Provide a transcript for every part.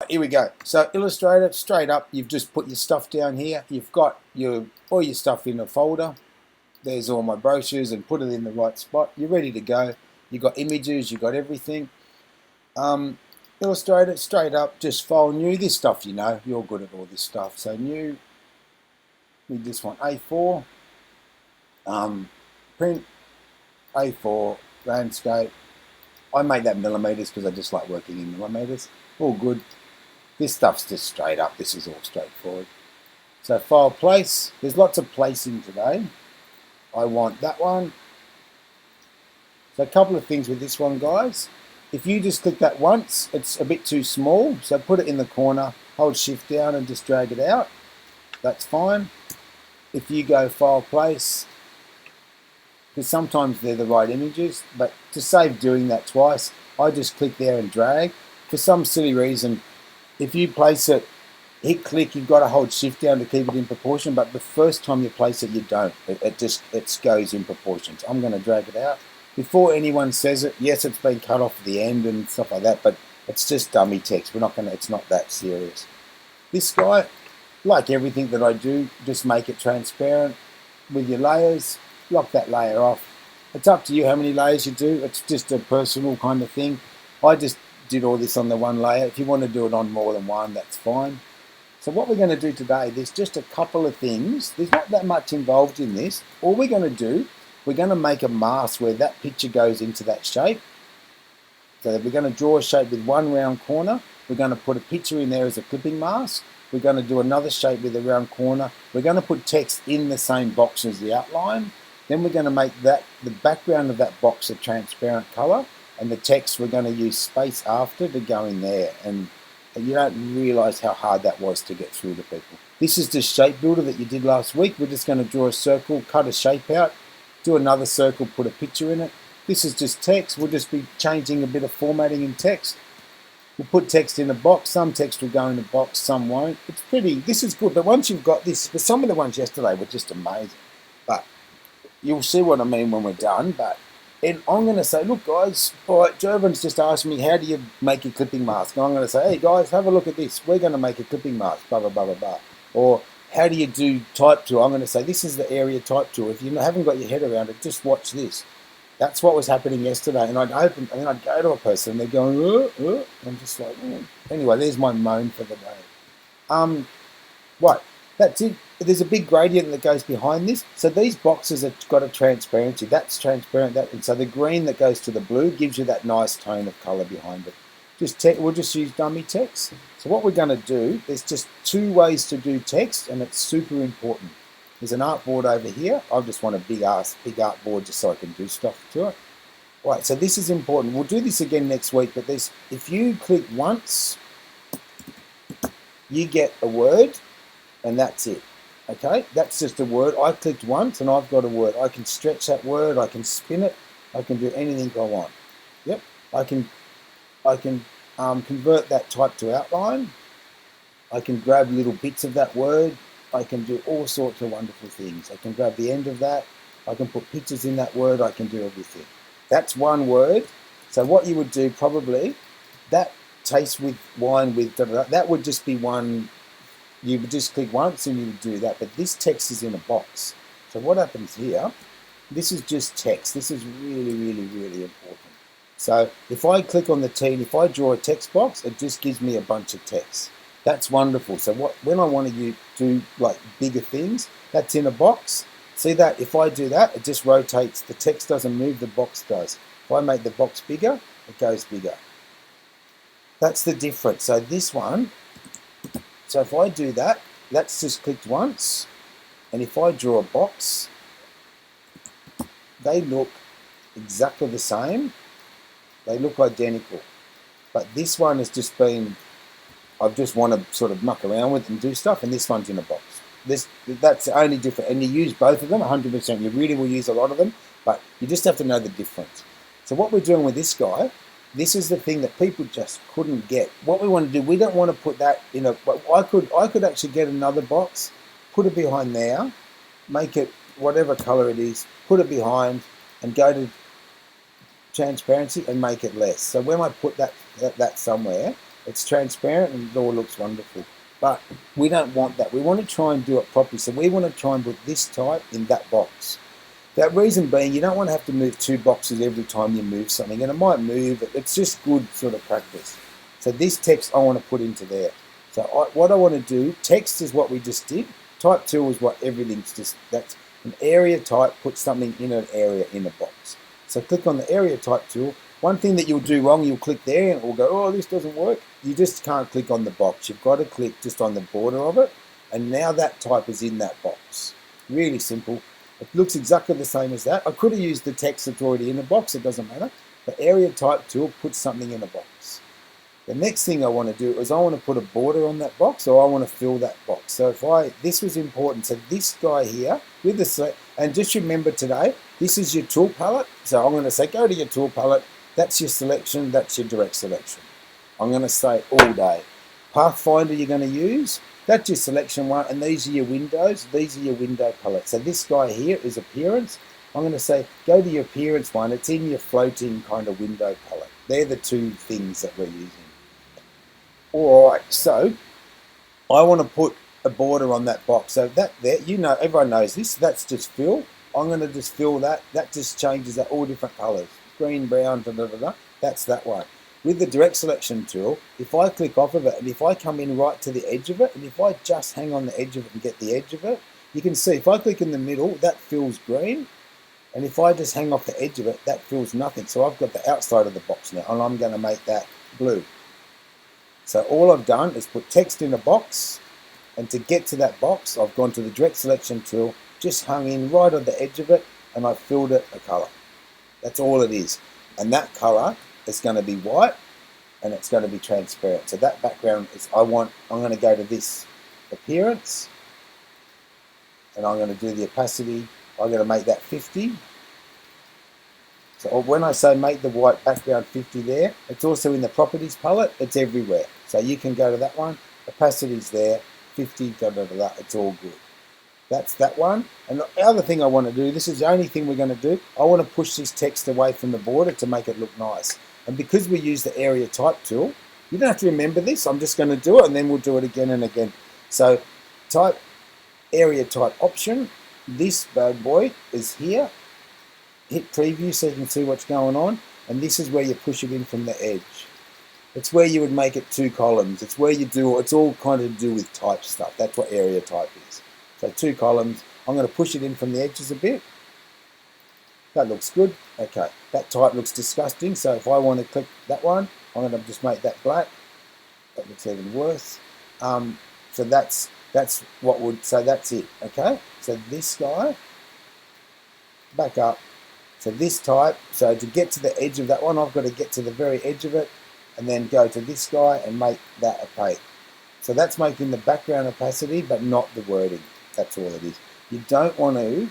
Here we go. So Illustrator, straight up, you've just put your stuff down here. You've got all your stuff in a folder. There's all my brochures and put it in the right spot. You're ready to go. You've got images, you've got everything. Illustrator, straight up, just file new. This stuff, you know, you're good at all this stuff. So new, with this one, A4, print, A4, landscape. I make that millimeters because I just like working in millimeters. All good. This stuff's just straight up. This is all straightforward. So file place. There's lots of placing today. I want that one. So a couple of things with this one, guys. If you just click that once, it's a bit too small. So put it in the corner, hold shift down and just drag it out. That's fine. If you go file place, because sometimes they're the right images, but to save doing that twice, I just click there and drag. For some silly reason, if you place it, hit click, you've got to hold shift down to keep it in proportion, but the first time you place it, you don't. It goes in proportions. I'm going to drag it out. Before anyone says it, yes, it's been cut off at the end and stuff like that, but it's just dummy text. It's not that serious. This guy, like everything that I do, just make it transparent with your layers. Lock that layer off. It's up to you how many layers you do. It's just a personal kind of thing. I just did all this on the one layer. If you want to do it on more than one, that's fine. So what we're going to do today, there's just a couple of things. There's not that much involved in this. All we're going to do, we're going to make a mask where that picture goes into that shape. So we're going to draw a shape with one round corner. We're going to put a picture in there as a clipping mask. We're going to do another shape with a round corner. We're going to put text in the same box as the outline. Then we're going to make that the background of that box a transparent color, and the text we're going to use space after to go in there. And you don't realize how hard that was to get through to people. This is the shape builder that you did last week. We're just going to draw a circle, cut a shape out, do another circle, put a picture in it. This is just text. We'll just be changing a bit of formatting in text. We'll put text in a box. Some text will go in a box, some won't. It's pretty, this is good. But once you've got this, but some of the ones yesterday were just amazing. But you'll see what I mean when we're done. But and I'm going to say, look, guys, all right, Jervin's just asked me, how do you make a clipping mask? And I'm going to say, hey, guys, have a look at this. We're going to make a clipping mask, blah, blah, blah, blah, blah. Or how do you do type tool? I'm going to say, this is the area type tool. If you haven't got your head around it, just watch this. That's what was happening yesterday. And I'd open, and then I'd go to a person, and they're going, I'm just like, Anyway, there's my moan for the day. Right, that's it. There's a big gradient that goes behind this. So these boxes have got a transparency. That's transparent. And so the green that goes to the blue gives you that nice tone of color behind it. We'll just use dummy text. So what we're going to do, there's just two ways to do text, and it's super important. There's an artboard over here. I just want a big artboard just so I can do stuff to it. Right, so this is important. We'll do this again next week, but if you click once, you get a word, and that's it. Okay, that's just a word. I clicked once and I've got a word. I can stretch that word, I can spin it, I can do anything I want. Yep, I can convert that type to outline. I can grab little bits of that word. I can do all sorts of wonderful things. I can grab the end of that. I can put pictures in that word. I can do everything. That's one word. So what you would do probably, that taste with wine with, that would just be one. You would just click once and you would do that, but this text is in a box. So what happens here, this is just text. This is really, really, really important. So if I click on the T and if I draw a text box, it just gives me a bunch of text. That's wonderful. So when I want to do like bigger things, that's in a box. See that? If I do that, it just rotates. The text doesn't move, the box does. If I make the box bigger, it goes bigger. That's the difference. So this one, so if I do that, that's just clicked once, and if I draw a box, they look exactly the same. They look identical. But this one has just been, I just want to sort of muck around with and do stuff, and this one's in a box. That's the only difference. And you use both of them 100%. You really will use a lot of them, but you just have to know the difference. So what we're doing with this guy, this is the thing that people just couldn't get. What we want to do, we don't want to put that in a, but I could actually get another box, put it behind there, make it whatever color it is, put it behind, and go to transparency and make it less. So when I put that somewhere, It's transparent and it all looks wonderful. But we don't want that. We want to try and do it properly. So we want to try and put this type in that box. That reason being, you don't want to have to move 2 boxes every time you move something, and it might move. It's just good sort of practice. So this text I want to put into there. So what I want to do, text is what we just did. Type tool is what everything's just, that's an area type, put something in an area in a box. So click on the area type tool. One thing that you'll do wrong, you'll click there and it will go, oh, this doesn't work. You just can't click on the box. You've got to click just on the border of it. And now that type is in that box. Really simple. It looks exactly the same as that. I could have used the text that's already in the box. It doesn't matter. The area type tool puts something in a box. The next thing I want to do is I want to put a border on that box, or I want to fill that box. So this was important. So this guy here with the select, and just remember today, this is your tool palette. So I'm going to say go to your tool palette. That's your selection. That's your direct selection. I'm going to say all day. Pathfinder you're going to use. That's your selection one, and these are your windows. These are your window palettes. So this guy here is appearance. I'm going to say go to your appearance one. It's in your floating kind of window palette. They're the 2 things that we're using. All right, so I want to put a border on that box. So that there, you know, everyone knows this. That's just fill. I'm going to just fill that. That just changes that all different colors. Green, brown, da, da, da, da. That's that one. With the direct selection tool, if I click off of it and if I come in right to the edge of it, and if I just hang on the edge of it and get the edge of it, you can see if I click in the middle, that fills green. And if I just hang off the edge of it, that fills nothing. So I've got the outside of the box now, and I'm going to make that blue. So all I've done is put text in a box, and to get to that box, I've gone to the direct selection tool, just hung in right on the edge of it, and I've filled it a color. That's all it is. And that color is going to be white, and it's going to be transparent. So that background is, I'm going to go to this appearance, and I'm going to do the opacity. I'm going to make that 50. So when I say make the white background 50 there, it's also in the properties palette. It's everywhere. So you can go to that one. Opacity's there, 50, da, da, da, da, it's all good. That's that one. And the other thing I want to do, this is the only thing we're going to do, I want to push this text away from the border to make it look nice. And because we use the area type tool, you don't have to remember this. I'm just going to do it, and then we'll do it again and again. So type area type option. This bad boy is here. Hit preview so you can see what's going on, and this is where you push it in from the edge. It's where you would make it 2 columns. It's where you do, it's all kind of to do with type stuff. That's what area type is. So 2 columns. I'm going to push it in from the edges a bit. That looks good. Okay, that type looks disgusting, so if I want to click that one, I'm going to just make that black. That looks even worse. So that's what would, so that's it. Okay, so this guy, back up. So this type, so to get to the edge of that one, I've got to get to the very edge of it and then go to this guy and make that opaque. So that's making the background opacity, but not the wording. That's all it is. You don't want to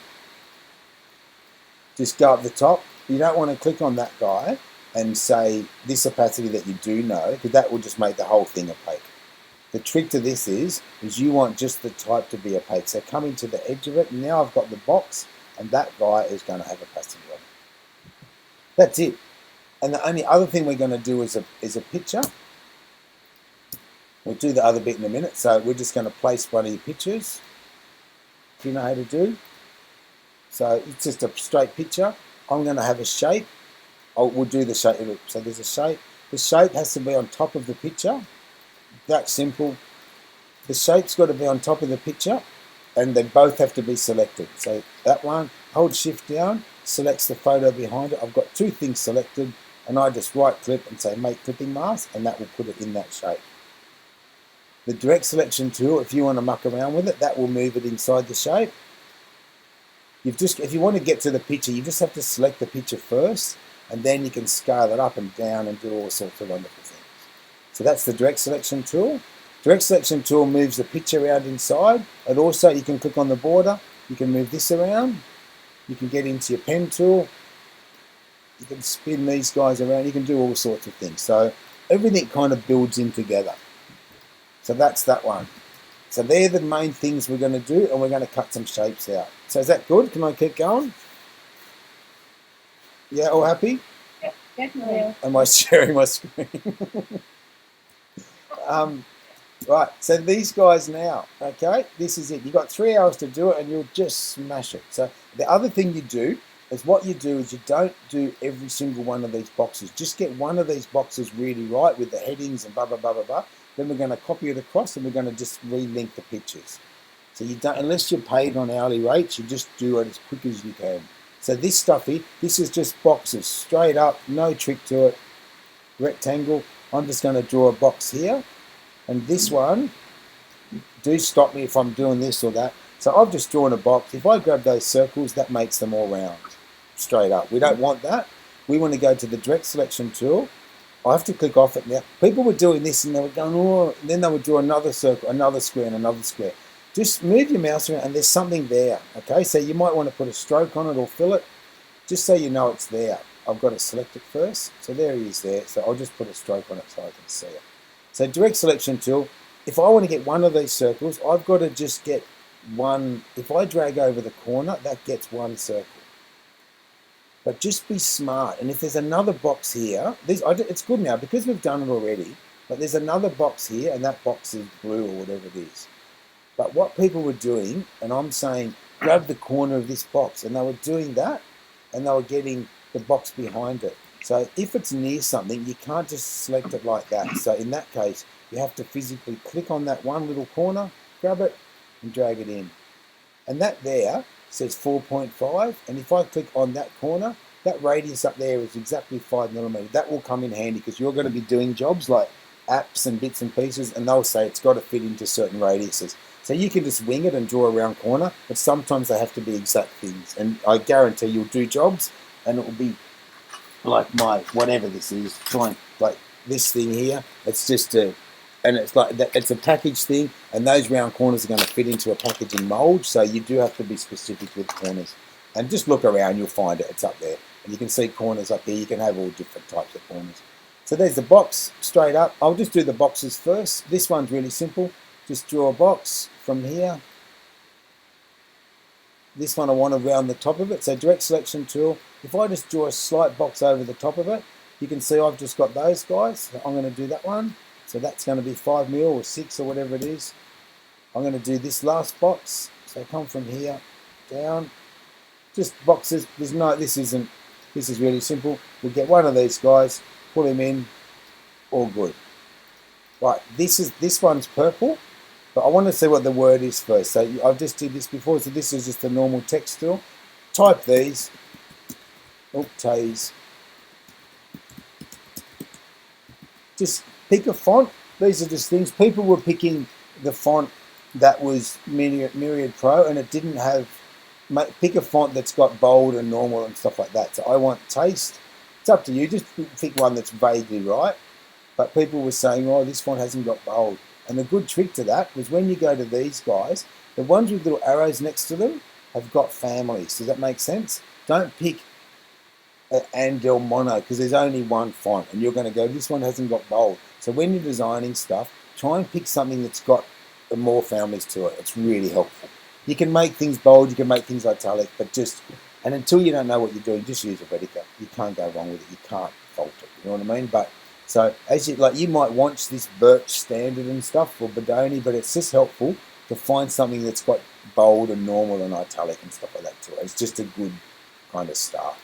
just go up the top. You don't want to click on that guy and say this opacity that you do know, because that will just make the whole thing opaque. The trick to this is you want just the type to be opaque. So coming to the edge of it, now I've got the box, and that guy is going to have opacity on it. That's it. And the only other thing we're going to do is a picture. We'll do the other bit in a minute. So we're just going to place one of your pictures. Do you know how to do? So it's just a straight picture. I'm going to have a shape. We'll do the shape. So there's a shape. The shape has to be on top of the picture. That's simple. The shape's got to be on top of the picture, and they both have to be selected. So that one, hold shift down, selects the photo behind it. I've got 2 things selected, and I just right click and say make clipping mask, and that will put it in that shape. The direct selection tool, if you want to muck around with it, that will move it inside the shape. If you want to get to the picture, you just have to select the picture first, and then you can scale it up and down and do all sorts of wonderful things. So that's the direct selection tool. Direct selection tool moves the picture around inside, and also you can click on the border. You can move this around. You can get into your pen tool. You can spin these guys around. You can do all sorts of things. So everything kind of builds in together. So that's that one. So they're the main things we're going to do, and we're going to cut some shapes out. So is that good? Can I keep going? Yeah, all happy? Yep, definitely. Am I sharing my screen? Right, so these guys now, okay, this is it. You've got 3 hours to do it and you'll just smash it. So the other thing you do is you don't do every single one of these boxes. Just get one of these boxes really right with the headings and blah, blah, blah, blah, blah. Then we're going to copy it across and we're going to just relink the pictures. So you don't, unless you're paid on hourly rates, you just do it as quick as you can. So this stuff here, this is just boxes, straight up, no trick to it, rectangle. I'm just going to draw a box here. And this one, do stop me if I'm doing this or that. So I've just drawn a box. If I grab those circles, that makes them all round, straight up. We don't want that. We want to go to the direct selection tool. I have to click off it now. People were doing this and they were going, oh, and then they would draw another circle, another square, and another square. Just move your mouse around and there's something there, okay? So you might want to put a stroke on it or fill it, just so you know it's there. I've got to select it first. So there he is there. So I'll just put a stroke on it so I can see it. So direct selection tool, if I want to get one of these circles, I've got to just get one. If I drag over the corner, that gets one circle. But just be smart. And if there's another box here, it's good now because we've done it already, but there's another box here and that box is blue or whatever it is. But what people were doing, and I'm saying, grab the corner of this box, and they were doing that and they were getting the box behind it. So if it's near something, you can't just select it like that. So in that case, you have to physically click on that one little corner, grab it, and drag it in. And that there says 4.5. And if I click on that corner, that radius up there is exactly 5 millimeters. That will come in handy because you're going to be doing jobs like apps and bits and pieces, and they'll say it's got to fit into certain radiuses. So you can just wing it and draw a round corner, but sometimes they have to be exact things. And I guarantee you'll do jobs, and it will be like my whatever this is, like this thing here. It's just and it's like that. It's a package thing, and those round corners are going to fit into a packaging mold. So you do have to be specific with corners, and just look around, you'll find it. It's up there, and you can see corners up here. You can have all different types of corners. So there's the box straight up. I'll just do the boxes first. This one's really simple. Just draw a box from here. This one I want around the top of it. So direct selection tool. If I just draw a slight box over the top of it, you can see I've just got those guys. So I'm going to do that one. So that's going to be 5 mil or 6 or whatever it is. I'm going to do this last box. So come from here down. Just boxes. This is really simple. We'll get one of these guys, pull him in, all good. Right, this one's purple. But I want to see what the word is first. So I've just did this before. So this is just a normal text tool. Type these. Tase. Just pick a font. These are just things. People were picking the font that was Myriad Pro, and it didn't have. Pick a font that's got bold and normal and stuff like that. So I want taste. It's up to you. Just pick one that's vaguely right. But people were saying, oh, this font hasn't got bold. And a good trick to that was when you go to these guys, the ones with little arrows next to them have got families. Does that make sense? Don't pick Andel Mono because there's only one font and you're going to go, this one hasn't got bold. So when you're designing stuff, try and pick something that's got more families to it. It's really helpful. You can make things bold, you can make things italic, but and until you don't know what you're doing, just use a Redica. You can't go wrong with it. You can't fault it. You know what I mean? But so as you might want this Birch standard and stuff for Bodoni, but it's just helpful to find something that's got bold and normal and italic and stuff like that too. It's just a good kind of start.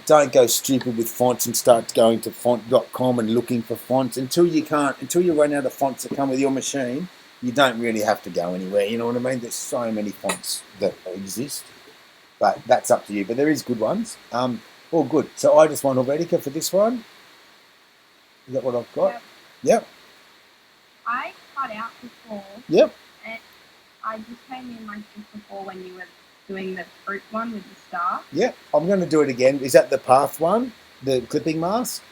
Don't go stupid with fonts and start going to font.com and looking for fonts until you run out of fonts that come with your machine. You don't really have to go anywhere. You know what I mean? There's so many fonts that exist, but that's up to you. But there is good ones. All good. So I just want Helvetica for this one. Is that what I've got? Yep. I cut out before. Yep. And I just came in like just before when you were doing the fruit one with the star. Yep. I'm going to do it again. Is that the path one? The clipping mask?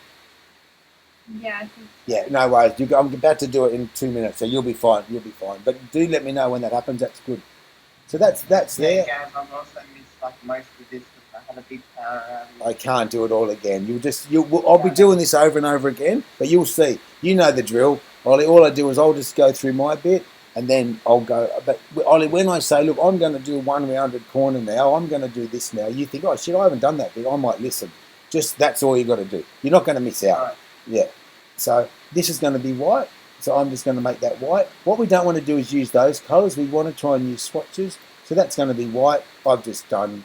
Yeah, I think so. Yeah, no worries. I'm about to do it in 2 minutes, so you'll be fine. You'll be fine. But do let me know when that happens. That's good. So that's there. Yeah, guys, I've also missed like most of this because I had a big power outage. I can't do it all again. I'll be doing this over and over again, but you'll see. You know the drill, Ollie. All I do is I'll just go through my bit, and then I'll go. But Ollie, when I say, look, I'm going to do one rounded corner now, I'm going to do this now. You think, oh shit, I haven't done that bit. I might listen. Just that's all you got to do. You're not going to miss out. Right. Yeah. So this is going to be white. So I'm just going to make that white. What we don't want to do is use those colours. We want to try and use swatches. So that's going to be white. I've just done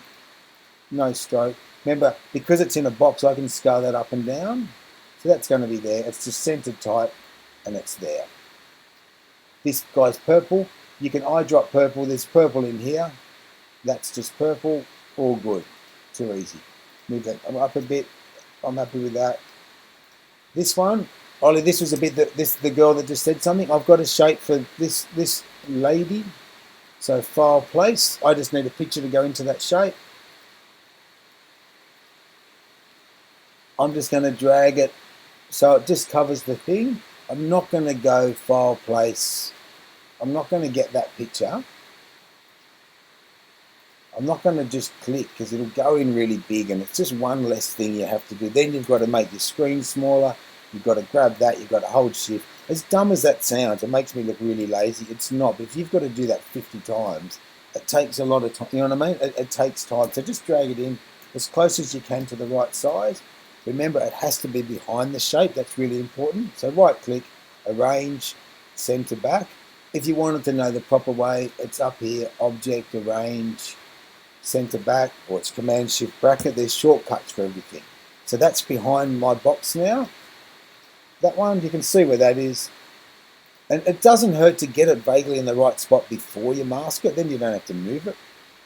no stroke. Remember, because it's in a box, I can scale that up and down. So that's going to be there. It's just centered type, and it's there. This guy's purple. You can eyedrop purple. There's purple in here. That's just purple. All good. Too easy. Move that up a bit. I'm happy with that. This one, Ollie, this was a bit that the girl that just said something. I've got a shape for this lady. So file place. I just need a picture to go into that shape. I'm just going to drag it so it just covers the thing. I'm not going to go file place. I'm not going to get that picture. I'm not going to just click because it'll go in really big and it's just one less thing you have to do. Then you've got to make your screen smaller. You've got to grab that. You've got to hold shift. As dumb as that sounds, it makes me look really lazy. It's not. But if you've got to do that 50 times, it takes a lot of time. You know what I mean? It takes time. So just drag it in as close as you can to the right size. Remember, it has to be behind the shape. That's really important. So right click, arrange, center back. If you wanted to know the proper way, it's up here, object, arrange, center back, or it's command shift bracket. There's shortcuts for everything. So that's behind my box now. That one, you can see where that is. And it doesn't hurt to get it vaguely in the right spot before you mask it. Then you don't have to move it.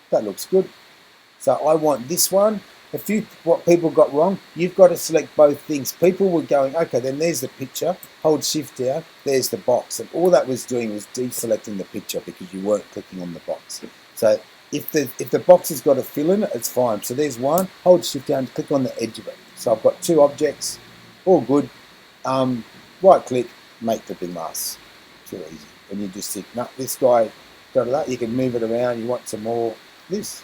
That looks good. So I want this one. What people got wrong, you've got to select both things. People were going, okay, then there's the picture, hold shift down, there's the box. And all that was doing was deselecting the picture because you weren't clicking on the box. So if the box has got a fill in it, it's fine. So there's one, hold shift down, click on the edge of it. So I've got two objects, all good. Right click, make clipping mask. Too easy. And you just think, no, this guy got that. You can move it around. You want some more. This.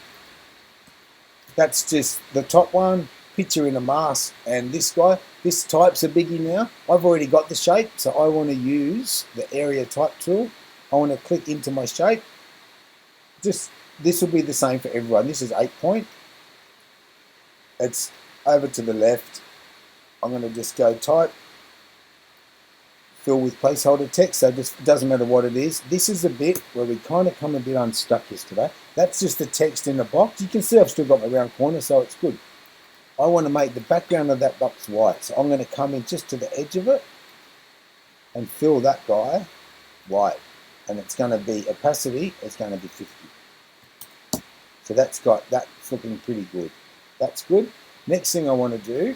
That's just the top one, picture in a mask, and this guy. This type's a biggie now. I've already got the shape, so I want to use the area type tool. I want to click into my shape. This will be the same for everyone. This is 8 point. It's over to the left. I'm going to just go type, fill with placeholder text, so it doesn't matter what it is. This is a bit where we kind of come a bit unstuck yesterday. That's just the text in the box. You can see I've still got my round corner, so it's good. I want to make the background of that box white, so I'm going to come in just to the edge of it and fill that guy white. And it's going to be opacity, it's going to be 50. So that's looking pretty good. That's good. Next thing I want to do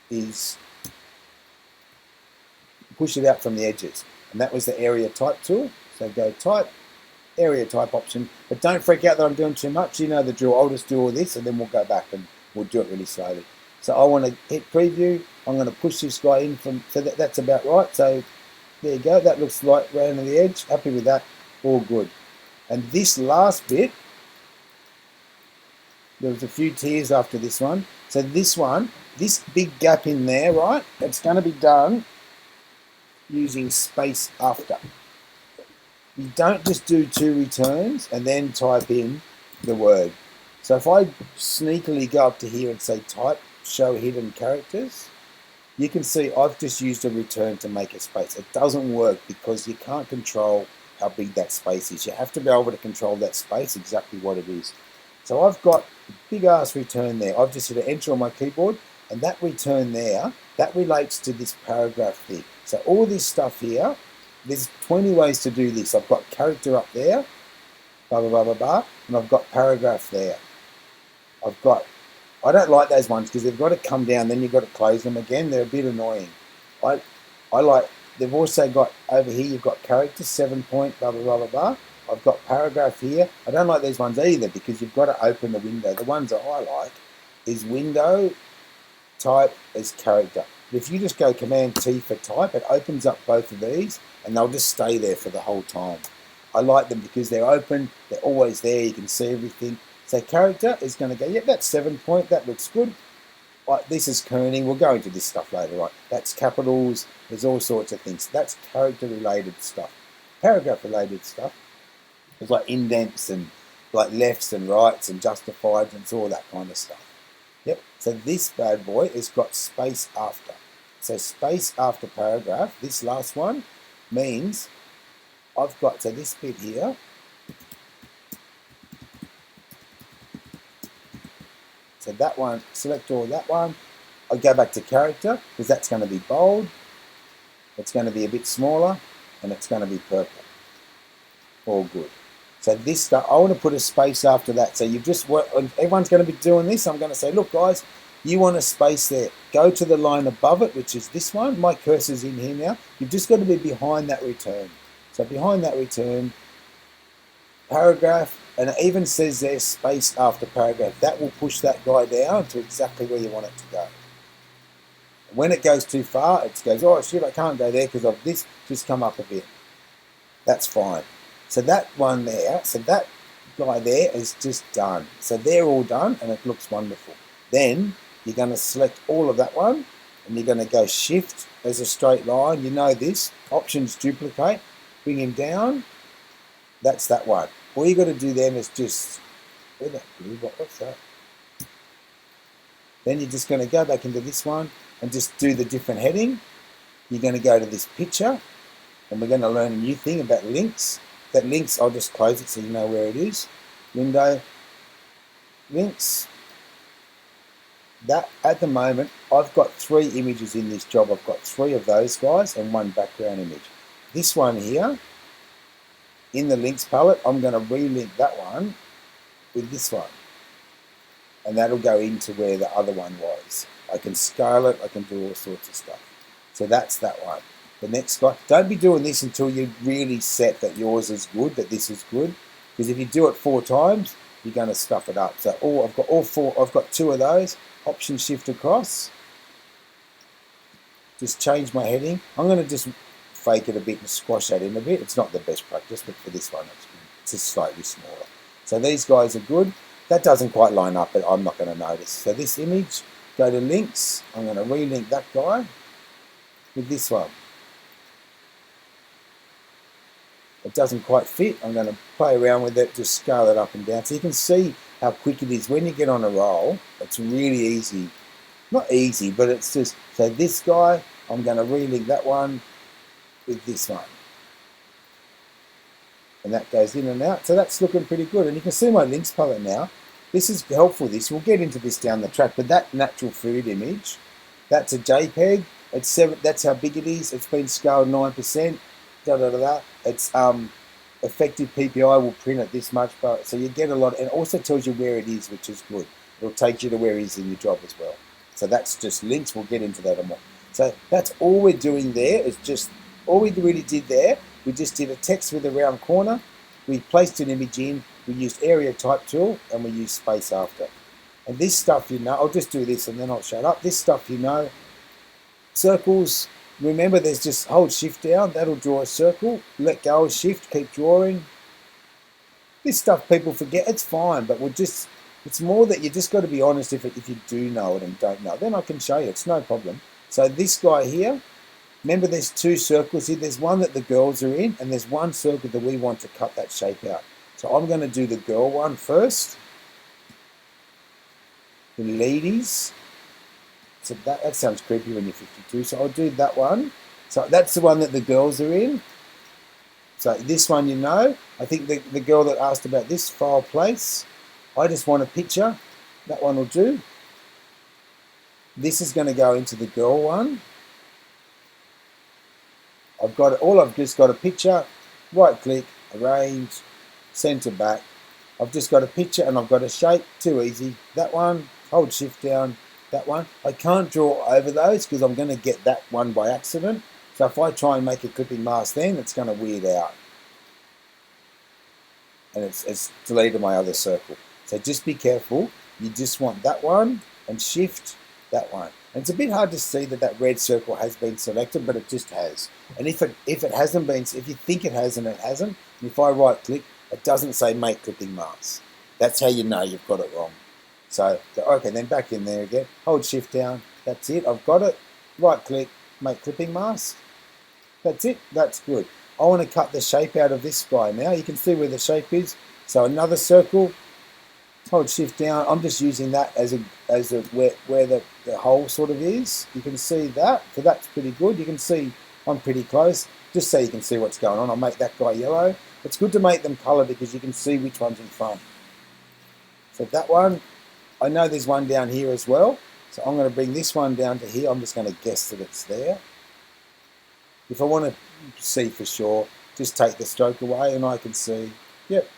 is push it out from the edges. And that was the area type tool. So go type, area type option. But don't freak out that I'm doing too much. You know the drill. I'll just do all this and then we'll go back and we'll do it really slowly. So I want to hit preview. I'm going to push this guy in from, so that's about right. So there you go. That looks right round to the edge. Happy with that. All good. And this last bit, there was a few tears after this one. So this one, this big gap in there, right? It's going to be done using space after. You don't just do 2 returns and then type in the word. So if I sneakily go up to here and say type, show hidden characters, you can see I've just used a return to make a space. It doesn't work because you can't control how big that space is. You have to be able to control that space, exactly what it is. So I've got a big ass return there. I've just hit an enter on my keyboard, and that return there, that relates to this paragraph thing. So all this stuff here, there's 20 ways to do this. I've got character up there, blah, blah, blah, blah, blah, and I've got paragraph there. I don't like those ones because they've got to come down, then you've got to close them again. They're a bit annoying. They've also got, over here, you've got character, 7 point, blah, blah, blah, blah, blah. I've got paragraph here. I don't like these ones either because you've got to open the window. The ones that I like is window, type as character. But if you just go Command T for type, it opens up both of these and they'll just stay there for the whole time. I like them because they're open, they're always there, you can see everything. So character is going to go, yep, that's 7 point, that looks good. Right, this is kerning, we'll go into this stuff later, right? That's capitals, there's all sorts of things. That's character related stuff. Paragraph related stuff. It's like indents and like lefts and rights and justified and it's all that kind of stuff. Yep, so this bad boy has got space after. So space after paragraph, this last one, means I've got, so this bit here, so that one, select all that one, I go back to character, because that's going to be bold, it's going to be a bit smaller, and it's going to be purple. All good. So this stuff, I want to put a space after that. So you've just worked, everyone's going to be doing this. I'm going to say, look guys, you want a space there. Go to the line above it, which is this one. My cursor's in here now. You've just got to be behind that return. So behind that return, paragraph, and it even says there space after paragraph. That will push that guy down to exactly where you want it to go. When it goes too far, it goes, oh shit, I can't go there because of this. Just come up a bit. That's fine. So that one there, so that guy there is just done. So they're all done and it looks wonderful. Then you're going to select all of that one and you're going to go shift as a straight line. You know this. Options duplicate. Bring him down. That's that one. All you got to do then is just, what's that? Then you're just going to go back into this one and just do the different heading. You're going to go to this picture and we're going to learn a new thing about links. That links, I'll just close it so you know where it is. Window, links. That, at the moment, I've got 3 images in this job. I've got 3 of those guys and 1 background image. This one here, in the links palette, I'm going to relink that one with this one. And that'll go into where the other one was. I can scale it, I can do all sorts of stuff. So that's that one. The next guy, don't be doing this until you're really set that yours is good, that this is good. Because if you do it 4 times, you're going to stuff it up. So I've got all 4, I've got 2 of those. Option shift across. Just change my heading. I'm going to just fake it a bit and squash that in a bit. It's not the best practice, but for this one, it's just slightly smaller. So these guys are good. That doesn't quite line up, but I'm not going to notice. So this image, go to links. I'm going to relink that guy with this one. It doesn't quite fit. I'm going to play around with it, just scale it up and down. So you can see how quick it is. When you get on a roll, it's really easy. Not easy, but it's just, so this guy, I'm going to relink that one with this one. And that goes in and out. So that's looking pretty good. And you can see my links palette now. This is helpful, this. We'll get into this down the track. But that natural food image, that's a JPEG. It's 7, that's how big it is. It's been scaled 9%. It's effective PPI will print at this much, but so you get a lot, and it also tells you where it is, which is good. It'll take you to where it is in your job as well. So that's just links. We'll get into that more. So that's all we're doing there. Is just all we really did there. We just did a text with a round corner. We placed an image in. We used area type tool, and we used space after. And this stuff, you know, I'll just do this and then I'll shut up. This stuff, you know, circles. Remember, there's just hold shift down, that'll draw a circle. Let go of shift, keep drawing. This stuff people forget, it's fine, but it's more that you just got to be honest if you do know it and don't know. Then I can show you, it's no problem. So this guy here, remember there's 2 circles here. There's one that the girls are in, and there's one circle that we want to cut that shape out. So I'm going to do the girl one first. The ladies. So that sounds creepy when you're 52. So I'll do that one. So that's the one that the girls are in. So this one, you know, I think the girl that asked about this, file place. I just want a picture. That one will do. This is going to go into the girl one. I've just got a picture. Right click, arrange, center back. I've just got a picture and I've got a shape. Too easy. That one, hold shift down. That one. I can't draw over those because I'm going to get that one by accident. So if I try and make a clipping mask then, it's going to weird out. And it's deleted my other circle. So just be careful. You just want that one and shift that one. And it's a bit hard to see that red circle has been selected, but it just has. And if it hasn't been, if you think it has and it hasn't, and if I right click, it doesn't say make clipping mask. That's how you know you've got it wrong. So, okay, then back in there again. Hold shift down. That's it. I've got it. Right click, make clipping mask. That's it. That's good. I want to cut the shape out of this guy now. You can see where the shape is. So another circle. hold shift down. I'm just using that as a where the hole sort of is. You can see that, so that's pretty good. You can see I'm pretty close, just so you can see what's going on. I'll make that guy yellow. It's good to make them colour because you can see which one's in front. So that one, I know there's one down here as well. So I'm going to bring this one down to here. I'm just going to guess that it's there. If I want to see for sure, just take the stroke away and I can see, yep,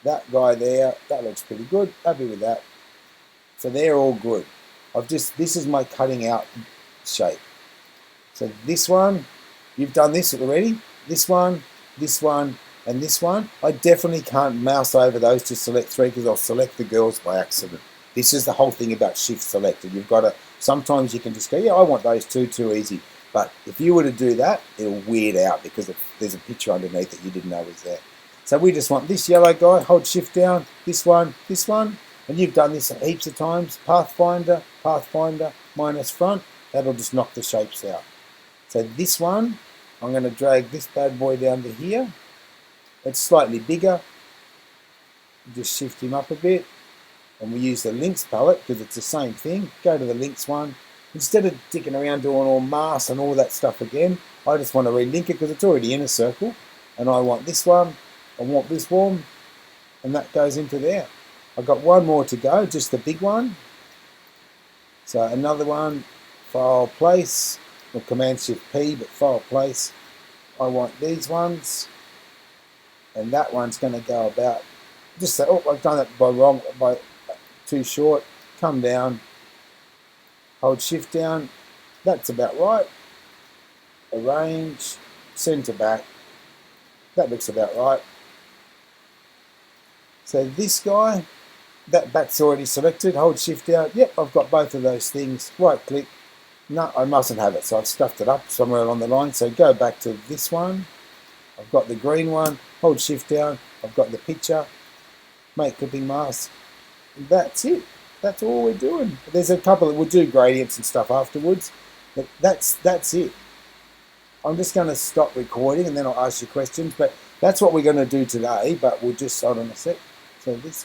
that guy there, that looks pretty good. Happy with that. So they're all good. This is my cutting out shape. So this one, you've done this already. This one, and this one. I definitely can't mouse over those to select three because I'll select the girls by accident. This is the whole thing about shift selected. You've got to, sometimes you can just go, yeah, I want those two, too easy. But if you were to do that, it'll weird out because there's a picture underneath that you didn't know was there. So we just want this yellow guy, hold shift down, this one, and you've done this heaps of times. Pathfinder, minus front, that'll just knock the shapes out. So this one, I'm going to drag this bad boy down to here. It's slightly bigger. Just shift him up a bit. And we use the links palette because it's the same thing. Go to the links one. Instead of dicking around doing all mask and all that stuff again, I just want to relink it because it's already in a circle. And I want this one. I want this one. And that goes into there. I've got one more to go, just the big one. So another one, file place, or Command Shift P, but file place. I want these ones. And that one's going to go about, just say, oh, I've done it by too short. Come down, hold shift down. That's about right. Arrange, send to back. That looks about right. So this guy, that back's already selected. Hold shift down. Yep, I've got both of those things. Right click. No, I mustn't have it. So I've stuffed it up somewhere along the line. So go back to this one. I've got the green one. Hold shift down. I've got the picture. Make clipping mask. That's it. That's all we're doing. There's a couple that we'll do gradients and stuff afterwards, but that's it. I'm just going to stop recording and then I'll ask you questions. But that's what we're going to do today. But we'll just hold on a sec. So this